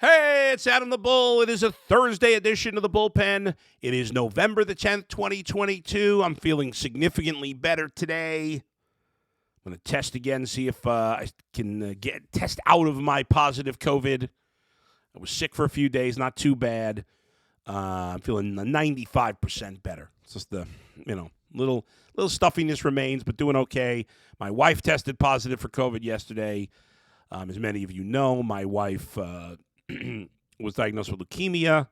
Hey, it's Adam the Bull. It is a Thursday edition of the Bullpen. It is November the 10th, 2022. I'm feeling significantly better today. I'm going to test again, see if I can test out of my positive COVID. I was sick for a few days, not too bad. I'm feeling 95% better. It's just the, little stuffiness remains, but doing okay. My wife tested positive for COVID yesterday. As many of you know, my wife was diagnosed with leukemia.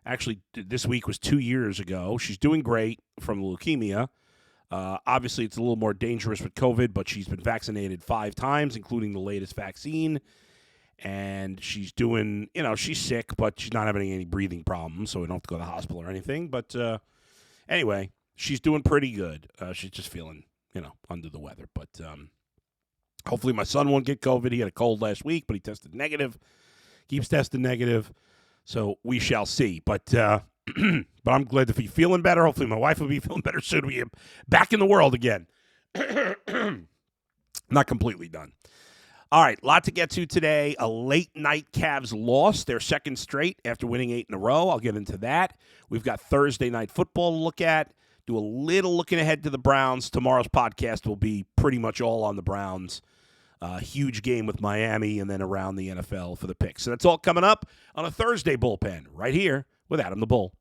Actually, this week was 2 years ago. She's doing great from leukemia. Obviously, it's a little more dangerous with COVID, but she's been vaccinated 5 times, including the latest vaccine. And she's doing, she's sick, but she's not having any breathing problems, so we don't have to go to the hospital or anything. But anyway, she's doing pretty good. She's just feeling, under the weather. But hopefully my son won't get COVID. He had a cold last week, but he tested negative. Keeps testing negative, so we shall see. But I'm glad to be feeling better. Hopefully my wife will be feeling better soon. We are back in the world again. Not completely done. All right, lot to get to today. A late-night Cavs loss, their second straight after winning 8 in a row. I'll get into that. We've got Thursday night football to look at. Do a little looking ahead to the Browns. Tomorrow's podcast will be pretty much all on the Browns. Huge game with Miami and then around the NFL for the picks. So that's all coming up on a Thursday Bullpen right here with Adam the Bull.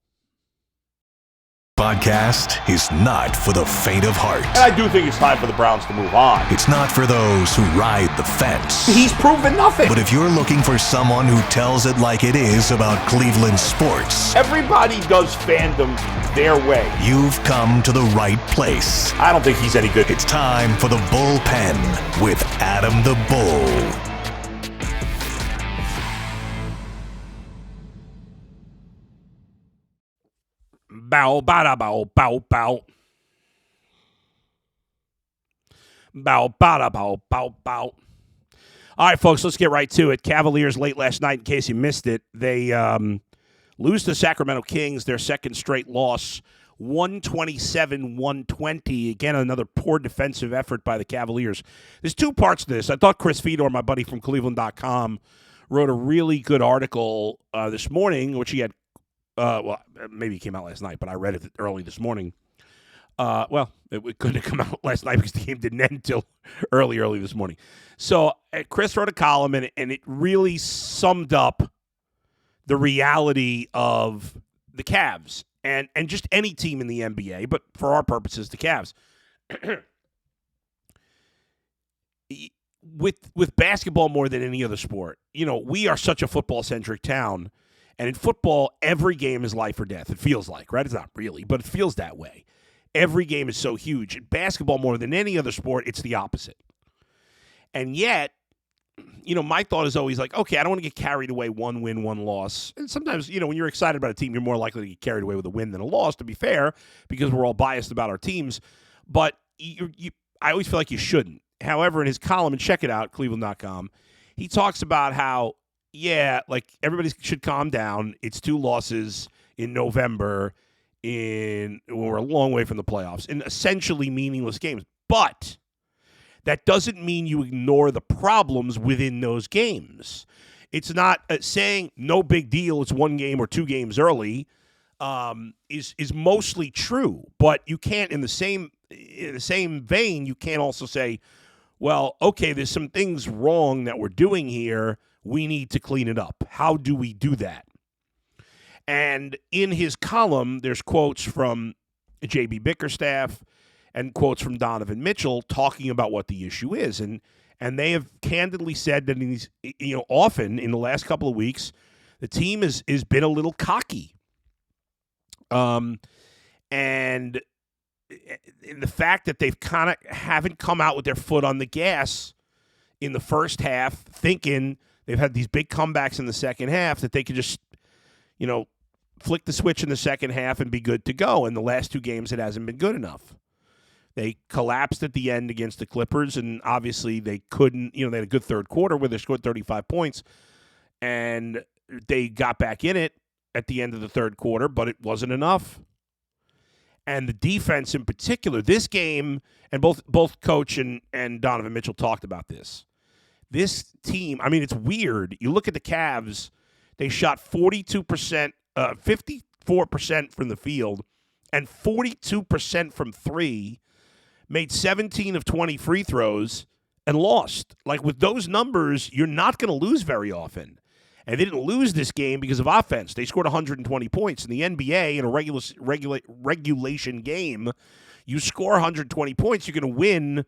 Podcast is not for the faint of heart. And I do think it's time for the Browns to move on. It's not for those who ride the fence. He's proven nothing. But if you're looking for someone who tells it like it is about Cleveland sports, everybody does fandom their way. You've come to the right place. I don't think he's any good. It's time for the Bullpen with Adam the Bull. Bow, bada, bow, bow, bow. Bow, bada, bow, bow, bow. All right, folks, let's get right to it. Cavaliers late last night, in case you missed it, they lose to Sacramento Kings, their second straight loss, 127-120. Again, another poor defensive effort by the Cavaliers. There's two parts to this. I thought Chris Fedor, my buddy from Cleveland.com, wrote a really good article this morning, which he had maybe it came out last night, but I read it early this morning. It couldn't have come out last night because the game didn't end until early this morning. So Chris wrote a column, and it really summed up the reality of the Cavs and just any team in the NBA, but for our purposes, the Cavs. With basketball more than any other sport, we are such a football-centric town. And in football, every game is life or death. It feels like, right? It's not really, but it feels that way. Every game is so huge. In basketball, more than any other sport, it's the opposite. And yet, my thought is always like, okay, I don't want to get carried away one win, one loss. And sometimes, when you're excited about a team, you're more likely to get carried away with a win than a loss, to be fair, because we're all biased about our teams. But I always feel like you shouldn't. However, in his column, and check it out, Cleveland.com, he talks about how, everybody should calm down. It's 2 losses in November when we're a long way from the playoffs in essentially meaningless games. But that doesn't mean you ignore the problems within those games. It's not saying no big deal, it's 1 game or 2 games early is mostly true. But you can't, in the same vein, you can't also say, well, okay, there's some things wrong that we're doing here. We need to clean it up. How do we do that? And in his column, there's quotes from J.B. Bickerstaff and quotes from Donovan Mitchell talking about what the issue is. And they have candidly said that often in the last couple of weeks, the team has been a little cocky. And the fact that they've kind of haven't come out with their foot on the gas in the first half, thinking they've had these big comebacks in the second half that they could just, flick the switch in the second half and be good to go. In the last 2 games, it hasn't been good enough. They collapsed at the end against the Clippers, and obviously they couldn't, they had a good third quarter where they scored 35 points, and they got back in it at the end of the third quarter, but it wasn't enough. And the defense in particular, this game, and both Coach and Donovan Mitchell talked about this. This team, it's weird. You look at the Cavs, They shot 42%, 54% from the field, and 42% from three, made 17 of 20 free throws, and lost. Like, with those numbers, you're not going to lose very often. And they didn't lose this game because of offense. They scored 120 points. In the NBA, in a regulation game, you score 120 points, you're going to win,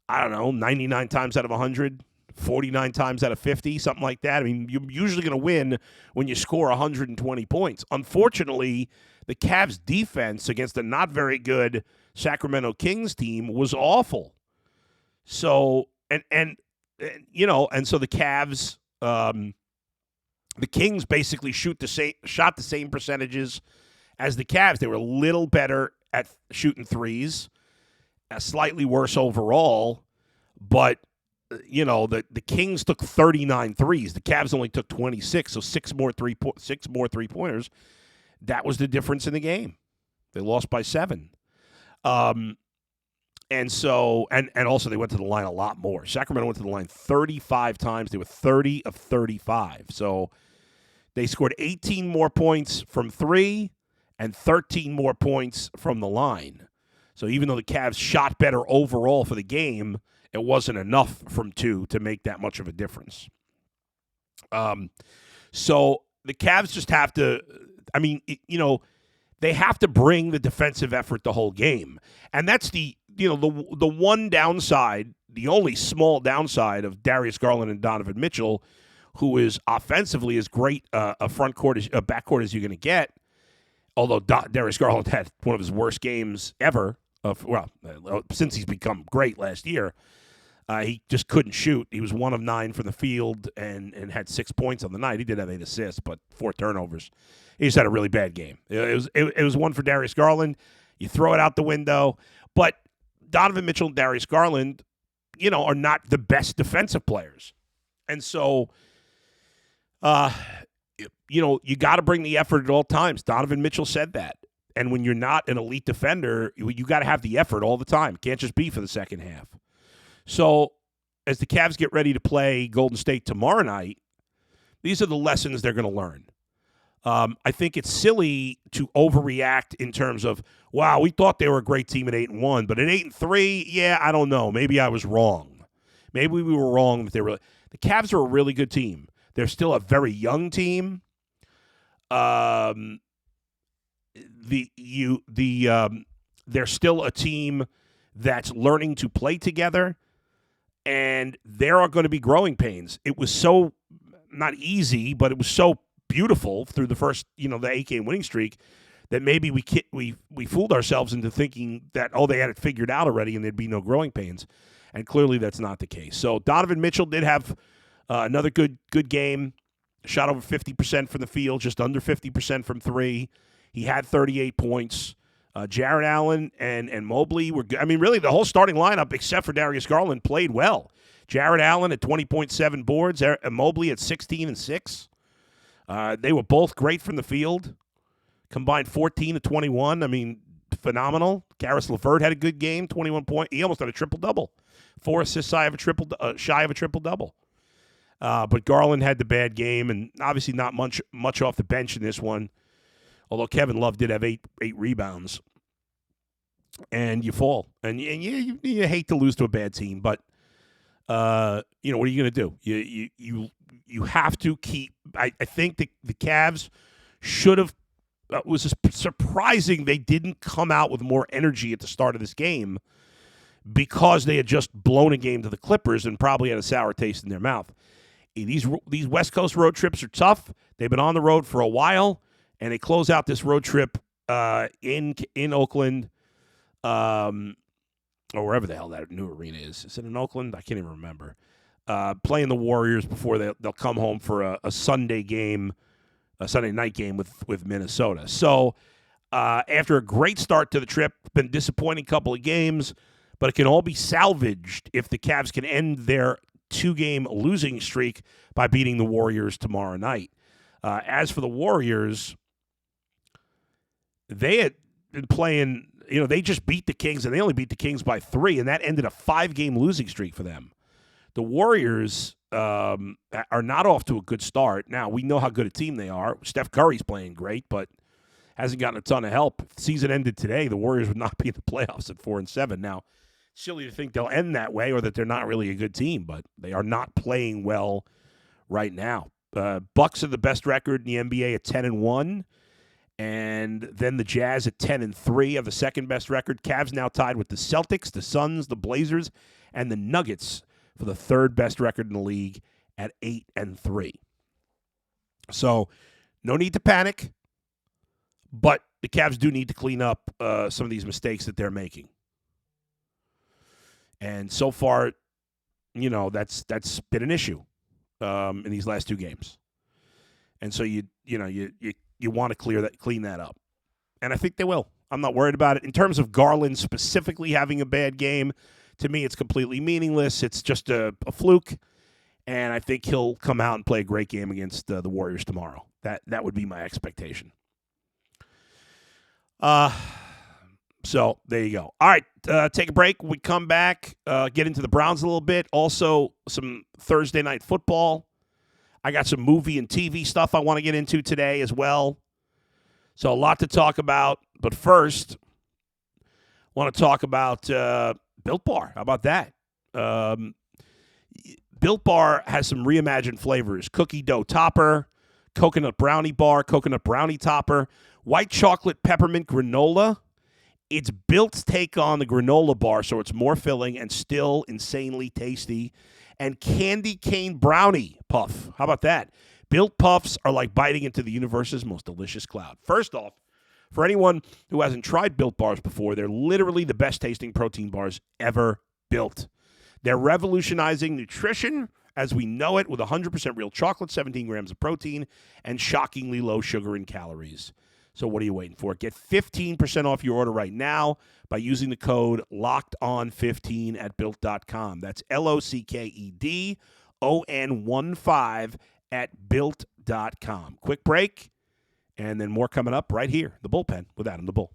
I don't know, 99 times out of 100, 49 times out of 50, something like that. I mean, you're usually going to win when you score 120 points. Unfortunately, the Cavs' defense against a not very good Sacramento Kings team was awful. So, and so the Cavs, the Kings basically shot the same percentages as the Cavs. They were a little better at shooting threes, slightly worse overall, but the Kings took 39 threes. The Cavs only took 26, so six more three-pointers. That was the difference in the game. They lost by 7. And so, and also they went to the line a lot more. Sacramento went to the line 35 times. They were 30 of 35. So they scored 18 more points from three and 13 more points from the line. So even though the Cavs shot better overall for the game, it wasn't enough from two to make that much of a difference. So the Cavs just have to, they have to bring the defensive effort the whole game. And that's the one downside, the only small downside of Darius Garland and Donovan Mitchell, who is offensively as great a backcourt as you're going to get. Although Darius Garland had one of his worst games ever, since he's become great last year. He just couldn't shoot. He was 1 of 9 from the field and had 6 points on the night. He did have 8 assists, but 4 turnovers. He just had a really bad game. It was one for Darius Garland. You throw it out the window. But Donovan Mitchell and Darius Garland, are not the best defensive players. And so, you got to bring the effort at all times. Donovan Mitchell said that. And when you're not an elite defender, you got to have the effort all the time. It can't just be for the second half. So as the Cavs get ready to play Golden State tomorrow night, these are the lessons they're going to learn. I think it's silly to overreact in terms of, wow, we thought they were a great team at 8-1, but at 8-3, yeah, I don't know. Maybe I was wrong. Maybe we were wrong. The Cavs are a really good team. They're still a very young team. They're still a team that's learning to play together, and there are going to be growing pains. It was so not easy, but it was so beautiful through the first, the 8-game winning streak that maybe we fooled ourselves into thinking that, they had it figured out already and there'd be no growing pains. And clearly that's not the case. So Donovan Mitchell did have another good game, shot over 50% from the field, just under 50% from three. He had 38 points. Jarrett Allen and Mobley were good. I mean, really, the whole starting lineup, except for Darius Garland, played well. Jarrett Allen at 20.7 boards, Mobley at 16 and 6. They were both great from the field. Combined 14 to 21. I mean, phenomenal. Karis LeVert had a good game, 21 points. He almost had a triple-double. 4 assists shy of a triple-double. But Garland had the bad game, and obviously not much off the bench in this one. Although Kevin Love did have 8 rebounds. And you fall. And you hate to lose to a bad team, but what are you going to do? You have to keep. I think the Cavs should have. It was surprising they didn't come out with more energy at the start of this game because they had just blown a game to the Clippers and probably had a sour taste in their mouth. These West Coast road trips are tough. They've been on the road for a while, and they close out this road trip in Oakland, or wherever the hell that new arena is. Is it in Oakland? I can't even remember. Playing the Warriors before they'll come home for a Sunday game, a Sunday night game with Minnesota. So after a great start to the trip, been a disappointing couple of games, but it can all be salvaged if the Cavs can end their 2-game losing streak by beating the Warriors tomorrow night. As for the Warriors, they had been playing, they just beat the Kings, and they only beat the Kings by 3, and that ended a 5-game losing streak for them. The Warriors are not off to a good start. Now, we know how good a team they are. Steph Curry's playing great, but hasn't gotten a ton of help. If the season ended today, the Warriors would not be in the playoffs at 4-7. Now, silly to think they'll end that way or that they're not really a good team, but they are not playing well right now. Bucks are the best record in the NBA at 10-1, and then the Jazz at 10-3 have the second best record. Cavs now tied with the Celtics, the Suns, the Blazers, and the Nuggets for the third best record in the league at 8-3. So, no need to panic, but the Cavs do need to clean up some of these mistakes that they're making. And so far, that's been an issue in these last two games. And so you want to clean that up. And I think they will. I'm not worried about it. In terms of Garland specifically having a bad game, to me it's completely meaningless. It's just a fluke. And I think he'll come out and play a great game against the Warriors tomorrow. That would be my expectation. So there you go. All right, take a break. We come back, get into the Browns a little bit. Also, some Thursday night football. I got some movie and TV stuff I want to get into today as well. So a lot to talk about. But first, I want to talk about Built Bar. How about that? Built Bar has some reimagined flavors. Cookie dough topper, coconut brownie bar, coconut brownie topper, white chocolate peppermint granola. It's Built's take on the granola bar, so it's more filling and still insanely tasty. And candy cane brownie puff. How about that? Built Puffs are like biting into the universe's most delicious cloud. First off, for anyone who hasn't tried Built Bars before, they're literally the best tasting protein bars ever built. They're revolutionizing nutrition as we know it with 100% real chocolate, 17 grams of protein, and shockingly low sugar and calories. So what are you waiting for? Get 15% off your order right now by using the code LOCKEDON15 at Built.com. That's LOCKEDON15 at Built.com. Quick break, and then more coming up right here. The Bullpen with Adam the Bull.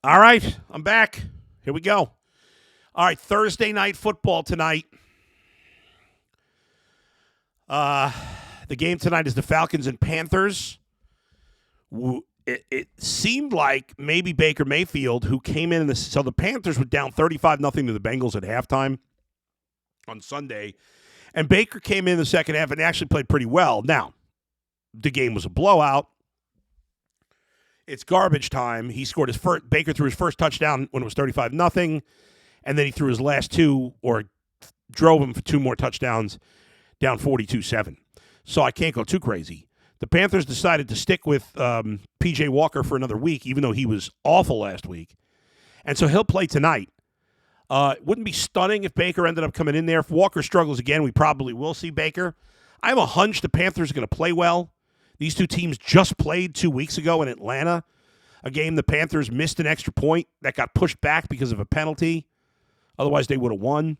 All right, I'm back. Here we go. All right, Thursday night football tonight. The game tonight is the Falcons and Panthers. It seemed like maybe Baker Mayfield, who came in so the Panthers were down 35-0 to the Bengals at halftime on Sunday, and Baker came in the second half and actually played pretty well. Now, the game was a blowout. It's garbage time. He scored Baker threw his first touchdown when it was 35-0, and then he threw his last two, or drove him for two more touchdowns, down 42-7. So I can't go too crazy. The Panthers decided to stick with P.J. Walker for another week, even though he was awful last week. And so he'll play tonight. It wouldn't be stunning if Baker ended up coming in there. If Walker struggles again, we probably will see Baker. I have a hunch the Panthers are going to play well. These two teams just played 2 weeks ago in Atlanta, a game the Panthers missed an extra point that got pushed back because of a penalty. Otherwise, they would have won.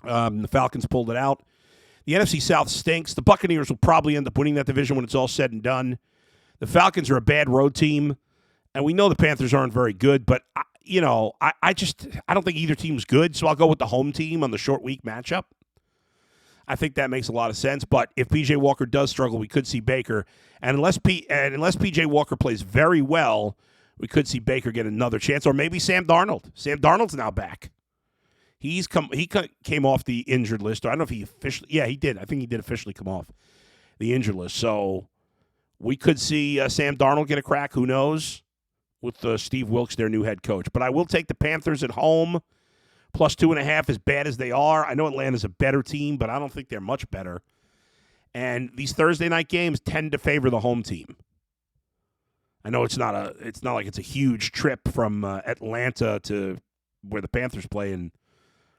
The Falcons pulled it out. The NFC South stinks. The Buccaneers will probably end up winning that division when it's all said and done. The Falcons are a bad road team, and we know the Panthers aren't very good, but, I don't think either team's good, so I'll go with the home team on the short week matchup. I think that makes a lot of sense, but if P.J. Walker does struggle, we could see Baker. And unless P.J. Walker plays very well, we could see Baker get another chance, or maybe Sam Darnold. Sam Darnold's now back. He came off the injured list. Or I don't know if he officially – yeah, he did. I think he did officially come off the injured list. So we could see Sam Darnold get a crack. Who knows? With Steve Wilkes, their new head coach. But I will take the Panthers at home. Plus 2.5, as bad as they are. I know Atlanta's a better team, but I don't think they're much better. And these Thursday night games tend to favor the home team. I know it's not like it's a huge trip from Atlanta to where the Panthers play, and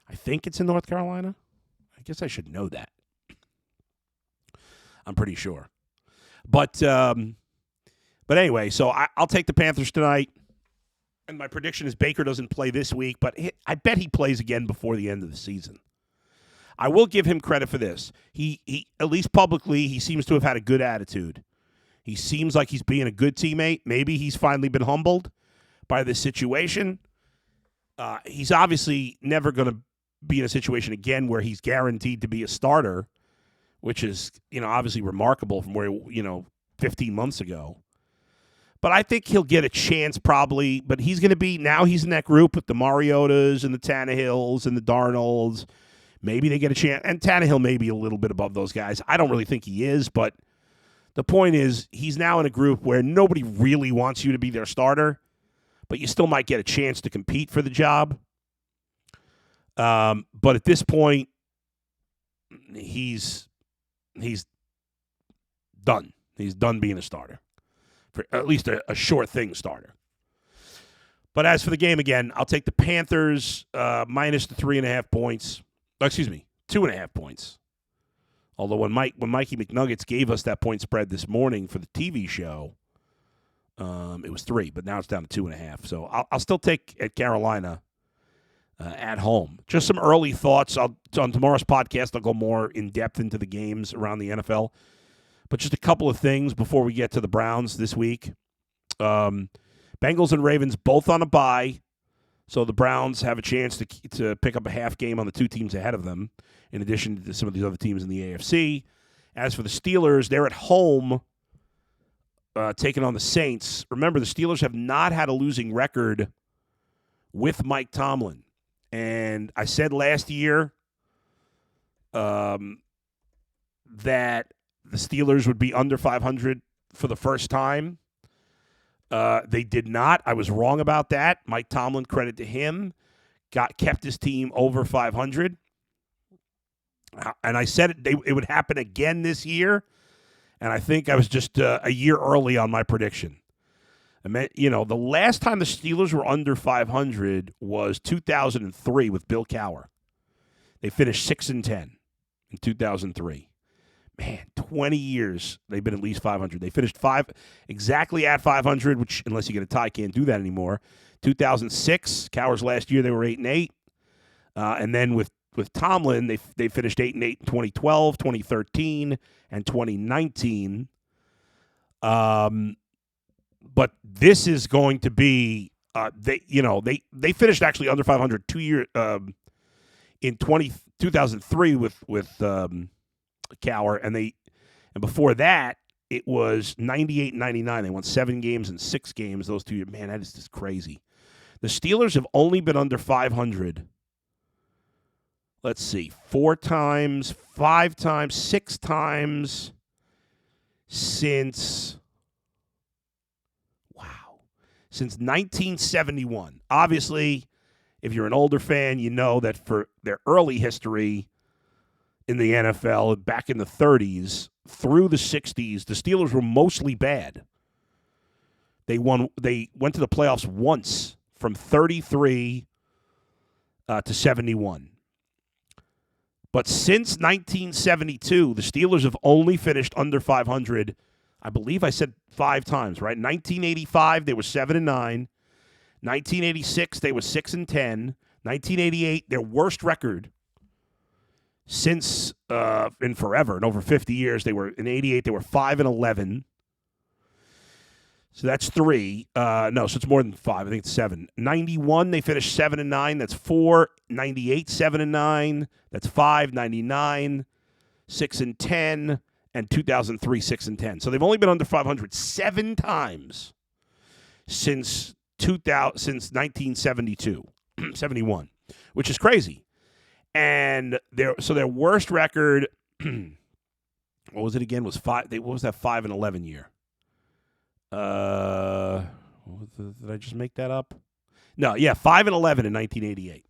I think it's in North Carolina. guess I should know that. I'm pretty sure. But anyway, so I'll take the Panthers tonight. And my prediction is Baker doesn't play this week, but I bet he plays again before the end of the season. I will give him credit for this. He at least publicly, he seems to have had a good attitude. He seems like he's being a good teammate. Maybe he's finally been humbled by this situation. He's obviously never going to be in a situation again where he's guaranteed to be a starter, which is, obviously remarkable from where, 15 months ago. But I think he'll get a chance probably, but he's going to be, now he's in that group with the Mariotas and the Tannehills and the Darnolds. Maybe they get a chance. And Tannehill may be a little bit above those guys. I don't really think he is, but the point is he's now in a group where nobody really wants you to be their starter, but you still might get a chance to compete for the job. But at this point, he's done. He's done being a starter, for at least a sure thing starter. But as for the game, again, I'll take the Panthers minus the 3.5 points. 2.5 points. Although when Mikey McNuggets gave us that point spread this morning for the TV show, it was 3, but now it's down to 2.5. So I'll still take at Carolina at home. Just some early thoughts. On tomorrow's podcast, I'll go more in depth into the games around the NFL. But just a couple of things before we get to the Browns this week. Bengals and Ravens both on a bye. So the Browns have a chance to pick up a half game on the two teams ahead of them, in addition to some of these other teams in the AFC. As for the Steelers, they're at home taking on the Saints. Remember, the Steelers have not had a losing record with Mike Tomlin. And I said last year that the Steelers would be under 500 for the first time. They did not. I was wrong about that. Mike Tomlin, credit to him, kept his team over 500. And I said it would happen again this year. And I think I was just a year early on my prediction. I mean, the last time the Steelers were under 500 was 2003 with Bill Cowher. They finished 6-10 in 2003. Man, 20 years they've been at least 500. They finished exactly at 500, which, unless you get a tie, can't do that anymore. 2006, Cowher's last year, they were 8-8. And then with Tomlin, they finished 8-8 in 2012, 2013, and 2019. But this is going to be they finished actually under 500 2 years in 2003 with Cowher, and before that it was 98 and 99. They won 7 games and 6 games those 2 years. Man, that is just crazy. The Steelers have only been under 500. Let's see, 4 times, 5 times, 6 times since 1971. Obviously, if you're an older fan, you know that for their early history in the NFL, back in the 30s through the 60s, the Steelers were mostly bad. They went to the playoffs once from 33 to 71. But since 1972, the Steelers have only finished under 500. I believe I said 5 times, right? 1985, they were 7-9. 1986, they were 6-10. 1988, their worst record since in forever, in over 50 years. They were in 88, they were 5-11. So that's 3. So it's more than 5. I think it's 7. 91, they finished 7-9. That's 4. 98, 7-9. That's 5. 99, 6-10. And 2003, 6-10. So they've only been under 500 7 times since 1972, 71, which is crazy. And their worst record, what was it again? Was 5? What was that 5-11 year? Did I just make that up? No, yeah, 5-11 in 1988.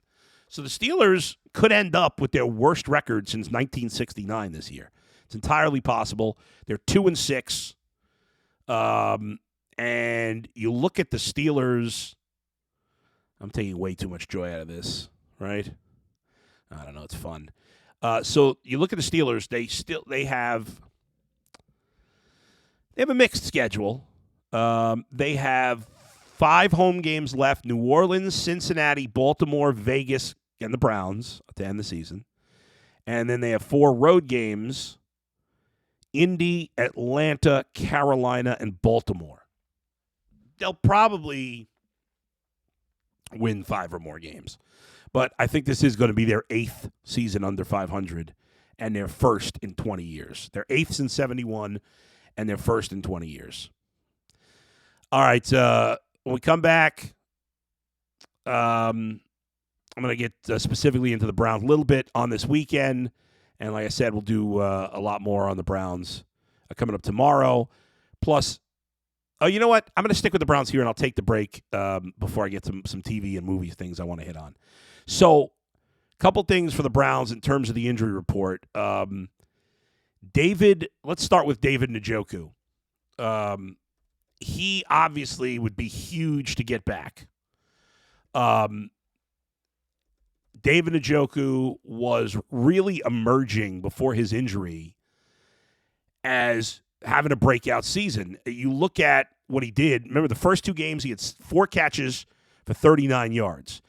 So the Steelers could end up with their worst record since 1969 this year. It's entirely possible. They're 2-6. And you look at the Steelers. I'm taking way too much joy out of this, right? I don't know. It's fun. So you look at the Steelers; they have a mixed schedule. They have 5 home games left: New Orleans, Cincinnati, Baltimore, Vegas, and the Browns to end the season. And then they have 4 road games: Indy, Atlanta, Carolina, and Baltimore. They'll probably win 5 or more games. But I think this is going to be their 8th season under 500 and their first in 20 years. They're 8th since 71 and their first in 20 years. All right, when we come back, I'm going to get specifically into the Browns a little bit on this weekend. And like I said, we'll do a lot more on the Browns coming up tomorrow. Plus, you know what? I'm going to stick with the Browns here, and I'll take the break before I get some TV and movie things I want to hit on. So, a couple things for the Browns in terms of the injury report. Let's start with David Njoku. He obviously would be huge to get back. David Njoku was really emerging before his injury as having a breakout season. You look at what he did. Remember, the first 2 games, he had 4 catches for 39 yards.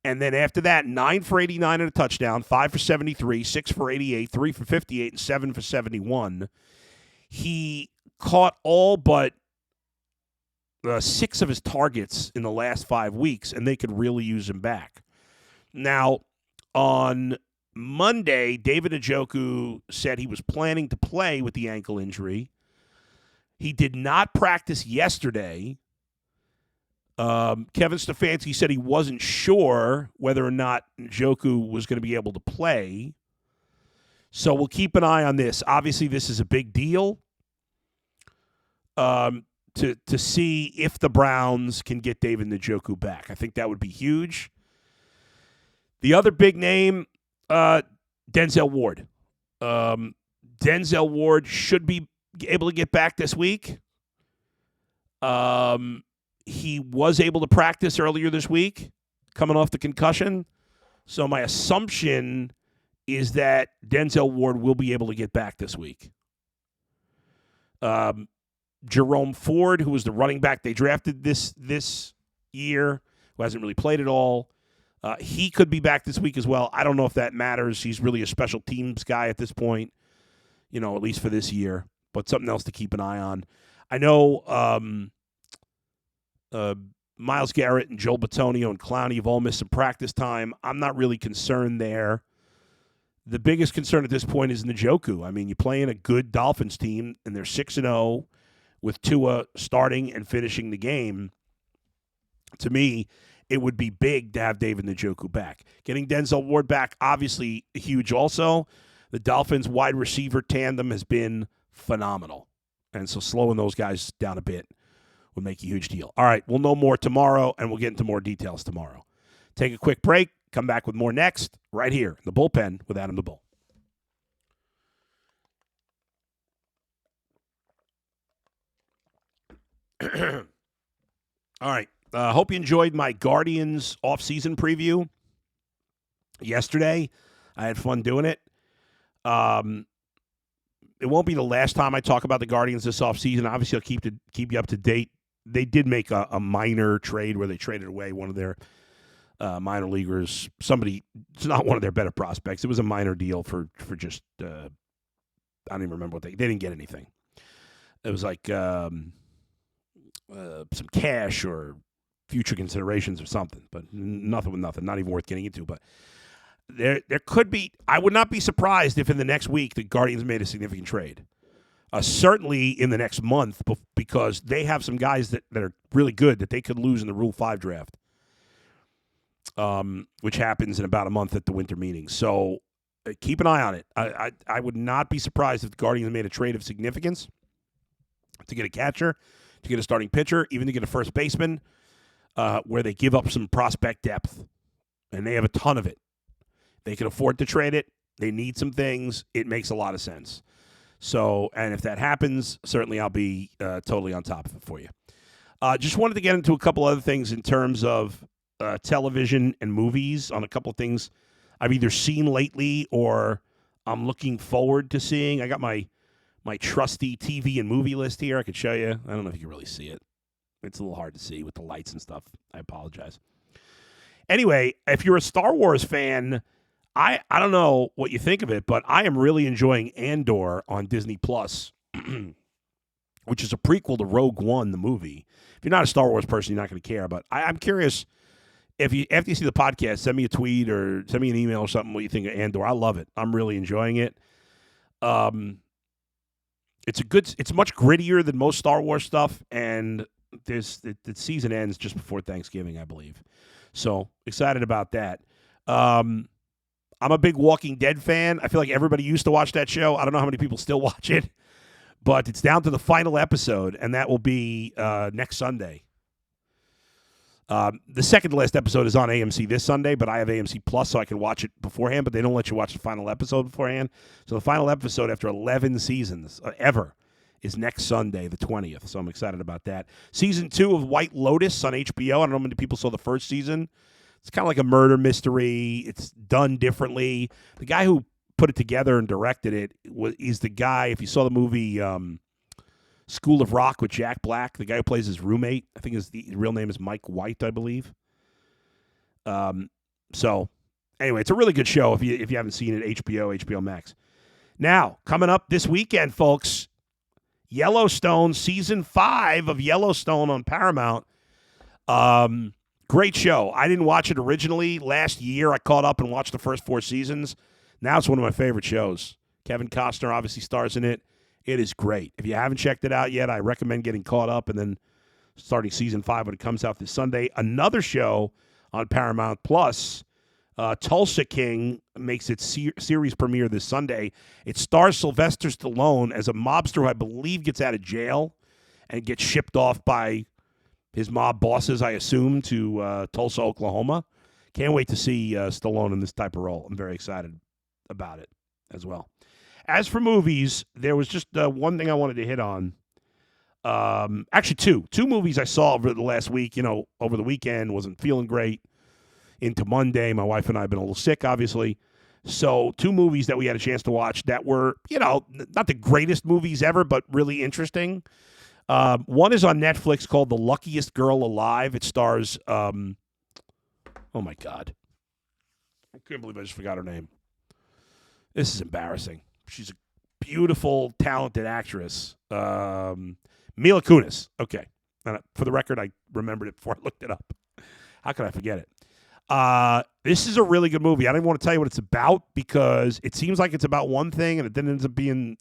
And then after that, 9 for 89 and a touchdown, 5 for 73, 6 for 88, 3 for 58, and 7 for 71. He caught all but 6 of his targets in the last 5 weeks, and they could really use him back. Now, on Monday, David Njoku said he was planning to play with the ankle injury. He did not practice yesterday. Kevin Stefanski said he wasn't sure whether or not Njoku was going to be able to play. So we'll keep an eye on this. Obviously, this is a big deal to see if the Browns can get David Njoku back. I think that would be huge. The other big name, Denzel Ward. Denzel Ward should be able to get back this week. He was able to practice earlier this week, coming off the concussion. So my assumption is that Denzel Ward will be able to get back this week. Jerome Ford, who was the running back they drafted this year, who hasn't really played at all, he could be back this week as well. I don't know if that matters. He's really a special teams guy at this point, at least for this year. But something else to keep an eye on. I know Myles Garrett and Joel Bitonio and Clowney have all missed some practice time. I'm not really concerned there. The biggest concern at this point is Njoku. I mean, you're playing a good Dolphins team, and they're 6-0 with Tua starting and finishing the game. To me, it would be big to have David Njoku back. Getting Denzel Ward back, obviously huge also. The Dolphins wide receiver tandem has been phenomenal. And so slowing those guys down a bit would make a huge deal. All right, we'll know more tomorrow, and we'll get into more details tomorrow. Take a quick break. Come back with more next, right here in the Bullpen with Adam the Bull. All right. Hope you enjoyed my Guardians offseason preview yesterday. I had fun doing it. It won't be the last time I talk about the Guardians this offseason. Obviously, I'll keep you up to date. They did make a minor trade where they traded away one of their minor leaguers. Somebody, it's not one of their better prospects. It was a minor deal for just, I don't even remember what they didn't get anything. It was like some cash or future considerations or something, but nothing with nothing, not even worth getting into. But there could be, I would not be surprised if in the next week the Guardians made a significant trade. Certainly in the next month, because they have some guys that are really good that they could lose in the Rule 5 draft, which happens in about a month at the winter meeting. So keep an eye on it. I would not be surprised if the Guardians made a trade of significance to get a catcher, to get a starting pitcher, even to get a first baseman, where they give up some prospect depth, and they have a ton of it. They can afford to trade it. They need some things. It makes a lot of sense. So, and if that happens, certainly I'll be totally on top of it for you. Just wanted to get into a couple other things in terms of television and movies on a couple of things I've either seen lately or I'm looking forward to seeing. I got my trusty TV and movie list here. I could show you. I don't know if you can really see it. It's a little hard to see with the lights and stuff. I apologize. Anyway, if you're a Star Wars fan, I don't know what you think of it, but I am really enjoying Andor on Disney Plus, which is a prequel to Rogue One, the movie. If you're not a Star Wars person, you're not going to care. But I'm curious, after you see the podcast, send me a tweet or send me an email or something what you think of Andor. I love it. I'm really enjoying it. It's much grittier than most Star Wars stuff, and the season ends just before Thanksgiving, I believe. So excited about that. I'm a big Walking Dead fan. I feel like everybody used to watch that show. I don't know how many people still watch it, but it's down to the final episode, and that will be next Sunday. The second to last episode is on AMC this Sunday, but I have AMC Plus, so I can watch it beforehand, but they don't let you watch the final episode beforehand. So the final episode after 11 seasons ever is next Sunday, the 20th, so I'm excited about that. Season 2 of White Lotus on HBO. I don't know how many people saw the first season. It's kind of like a murder mystery. It's done differently. The guy who put it together and directed it is the guy, if you saw the movie School of Rock with Jack Black, the guy who plays his roommate. I think his real name is Mike White, I believe. So, anyway, it's a really good show if you haven't seen it, HBO Max. Now, coming up this weekend, folks, Yellowstone, Season 5 of Yellowstone on Paramount. Great show. I didn't watch it originally. Last year, I caught up and watched the first 4 seasons. Now it's one of my favorite shows. Kevin Costner obviously stars in it. It is great. If you haven't checked it out yet, I recommend getting caught up and then starting Season 5 when it comes out this Sunday. Another show on Paramount Plus, Tulsa King, makes its series premiere this Sunday. It stars Sylvester Stallone as a mobster who I believe gets out of jail and gets shipped off by his mob bosses, I assume, to Tulsa, Oklahoma. Can't wait to see Stallone in this type of role. I'm very excited about it as well. As for movies, there was just one thing I wanted to hit on. Actually, two movies I saw over the last week. Over the weekend, wasn't feeling great. Into Monday, my wife and I have been a little sick, obviously. So 2 movies that we had a chance to watch that were, not the greatest movies ever, but really interesting. One is on Netflix called The Luckiest Girl Alive. It stars, oh my God. I can't believe I just forgot her name. This is embarrassing. She's a beautiful, talented actress. Mila Kunis. Okay. For the record, I remembered it before I looked it up. How could I forget it? This is a really good movie. I don't want to tell you what it's about because it seems like it's about one thing and it then ends up being...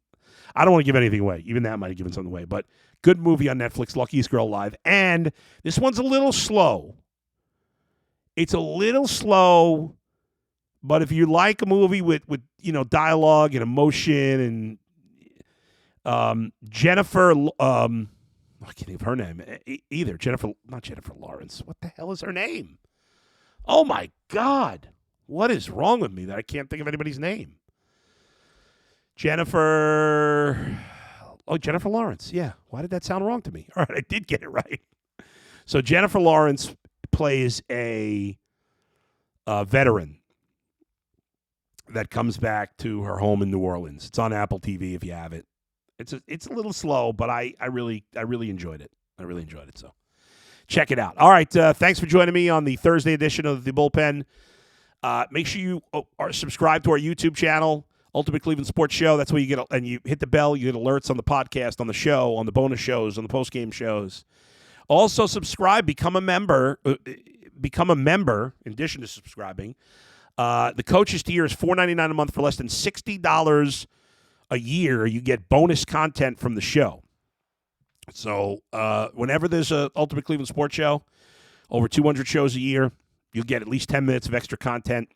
I don't want to give anything away. Even that might have given something away. But good movie on Netflix, Luckiest Girl Alive. And this one's a little slow. It's a little slow, but if you like a movie with dialogue and emotion and Jennifer, I can't think of her name either. Not Jennifer Lawrence. What the hell is her name? Oh, my God. What is wrong with me that I can't think of anybody's name? Jennifer Lawrence. Yeah. Why did that sound wrong to me? All right, I did get it right. So Jennifer Lawrence plays a veteran that comes back to her home in New Orleans. It's on Apple TV if you have it. It's a little slow, but I really enjoyed it. I really enjoyed it. So check it out. All right. Thanks for joining me on the Thursday edition of The Bullpen. Make sure you are subscribed to our YouTube channel, Ultimate Cleveland Sports Show. That's where you get, and you hit the bell. You get alerts on the podcast, on the show, on the bonus shows, on the post-game shows. Also subscribe, become a member. In addition to subscribing. The coaches tier is $4.99 a month for less than $60 a year. You get bonus content from the show. So whenever there's a Ultimate Cleveland Sports Show, over 200 shows a year, you'll get at least 10 minutes of extra content.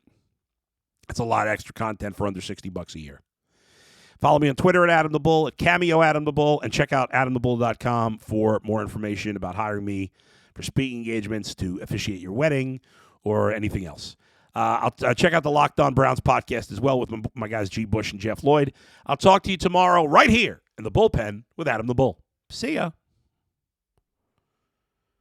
That's a lot of extra content for under $60 a year. Follow me on Twitter at Adam the Bull, at Cameo Adam the Bull, and check out adamthebull.com for more information about hiring me for speaking engagements to officiate your wedding or anything else. I'll check out the Locked On Browns podcast as well with my guys G. Bush and Jeff Lloyd. I'll talk to you tomorrow right here in the Bullpen with Adam the Bull. See ya.